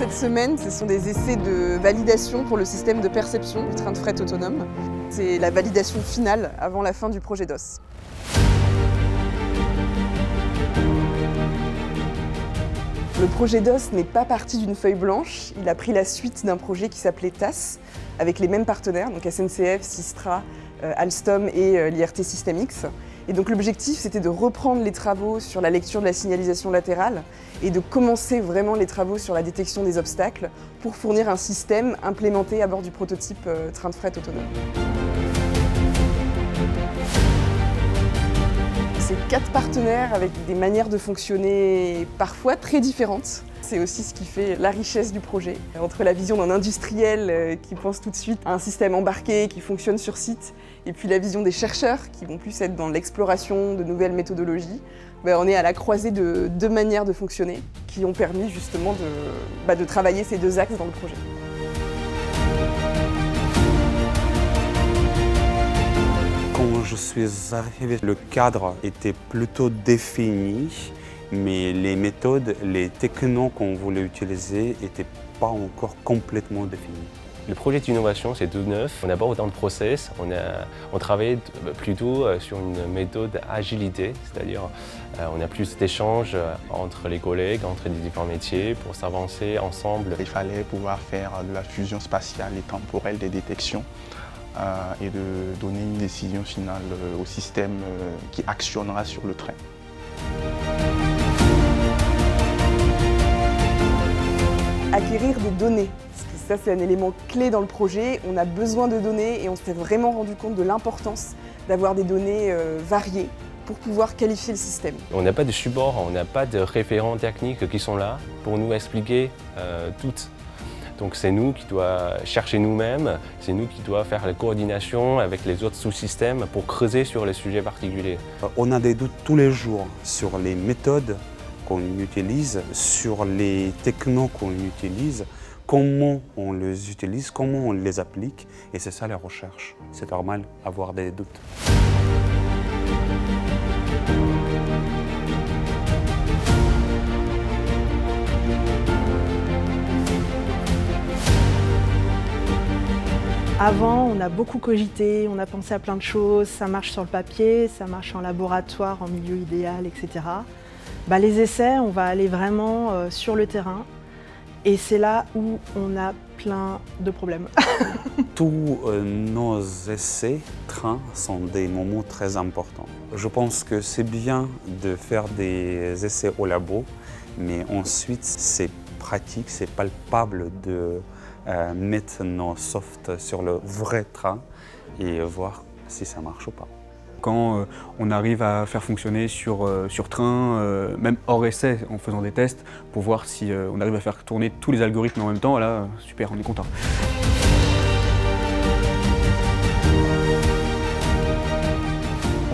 cette semaine, ce sont des essais de validation pour le système de perception du train de fret autonome. C'est la validation finale avant la fin du projet DOS. Le projet DOS n'est pas parti d'une feuille blanche, il a pris la suite d'un projet qui s'appelait TAS, avec les mêmes partenaires, donc SNCF, Systra, Alstom et l'IRT System X. Et donc l'objectif, c'était de reprendre les travaux sur la lecture de la signalisation latérale et de commencer vraiment les travaux sur la détection des obstacles pour fournir un système implémenté à bord du prototype train de fret autonome. C'est 4 partenaires avec des manières de fonctionner parfois très différentes. C'est aussi ce qui fait la richesse du projet. Entre la vision d'un industriel qui pense tout de suite à un système embarqué qui fonctionne sur site, et puis la vision des chercheurs qui vont plus être dans l'exploration de nouvelles méthodologies, on est à la croisée de 2 manières de fonctionner qui ont permis justement de travailler ces 2 axes dans le projet. Quand je suis arrivé, le cadre était plutôt défini, mais les méthodes, les technos qu'on voulait utiliser n'étaient pas encore complètement définis. Le projet d'innovation, c'est tout neuf. On n'a pas autant de process. On travaillait plutôt sur une méthode agilité, c'est-à-dire on a plus d'échanges entre les collègues, entre les différents métiers pour s'avancer ensemble. Il fallait pouvoir faire de la fusion spatiale et temporelle des détections et de donner une décision finale au système qui actionnera sur le train. Acquérir des données, parce que ça c'est un élément clé dans le projet. On a besoin de données et on s'est vraiment rendu compte de l'importance d'avoir des données variées pour pouvoir qualifier le système. On n'a pas de support, on n'a pas de référents techniques qui sont là pour nous expliquer tout. Donc c'est nous qui doit chercher nous-mêmes, c'est nous qui doit faire la coordination avec les autres sous-systèmes pour creuser sur les sujets particuliers. On a des doutes tous les jours sur les méthodes qu'on utilise, sur les technos qu'on utilise, comment on les utilise, comment on les applique, et c'est ça la recherche. C'est normal d'avoir des doutes. Avant, on a beaucoup cogité, on a pensé à plein de choses, ça marche sur le papier, ça marche en laboratoire, en milieu idéal, etc. Les essais, on va aller vraiment sur le terrain et c'est là où on a plein de problèmes. Tous nos essais trains sont des moments très importants. Je pense que c'est bien de faire des essais au labo, mais ensuite c'est pratique, c'est palpable de mettre nos softs sur le vrai train et voir si ça marche ou pas. Quand on arrive à faire fonctionner sur train, même hors essai, en faisant des tests, pour voir si on arrive à faire tourner tous les algorithmes en même temps, là, super, on est content.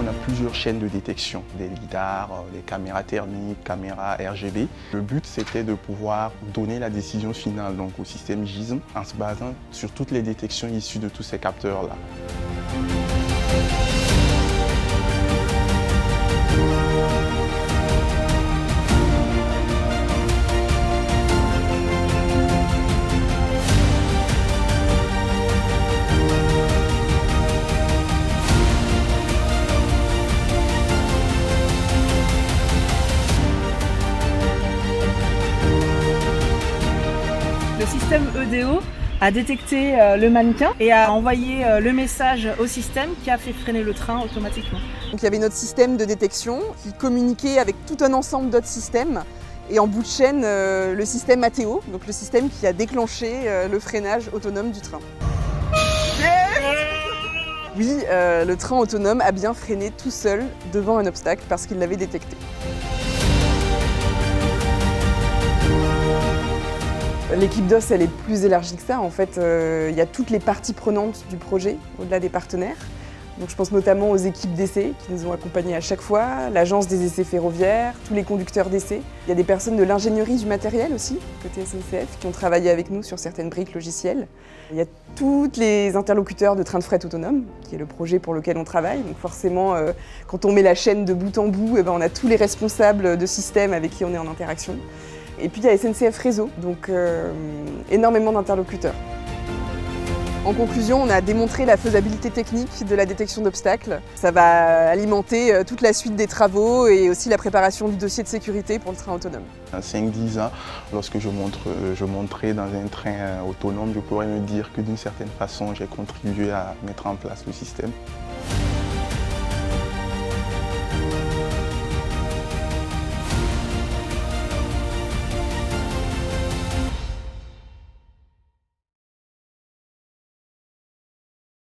On a plusieurs chaînes de détection, des lidars, des caméras thermiques, caméras RGB. Le but, c'était de pouvoir donner la décision finale donc, au système GISM en se basant sur toutes les détections issues de tous ces capteurs-là. Le système EDO a détecté le mannequin et a envoyé le message au système qui a fait freiner le train automatiquement. Donc il y avait notre système de détection qui communiquait avec tout un ensemble d'autres systèmes et en bout de chaîne le système ATO, donc le système qui a déclenché le freinage autonome du train. Oui, le train autonome a bien freiné tout seul devant un obstacle parce qu'il l'avait détecté. L'équipe DOS, elle est plus élargie que ça. En fait, il y a toutes les parties prenantes du projet, au-delà des partenaires. Donc, je pense notamment aux équipes d'essais qui nous ont accompagnés à chaque fois, l'agence des essais ferroviaires, tous les conducteurs d'essais. Il y a des personnes de l'ingénierie du matériel aussi, côté SNCF, qui ont travaillé avec nous sur certaines briques logicielles. Il y a tous les interlocuteurs de train de fret autonome, qui est le projet pour lequel on travaille. Donc forcément, quand on met la chaîne de bout en bout, on a tous les responsables de système avec qui on est en interaction. Et puis il y a SNCF Réseau, donc énormément d'interlocuteurs. En conclusion, on a démontré la faisabilité technique de la détection d'obstacles. Ça va alimenter toute la suite des travaux et aussi la préparation du dossier de sécurité pour le train autonome. À 5-10 ans, lorsque je monterai dans un train autonome, je pourrais me dire que d'une certaine façon, j'ai contribué à mettre en place le système.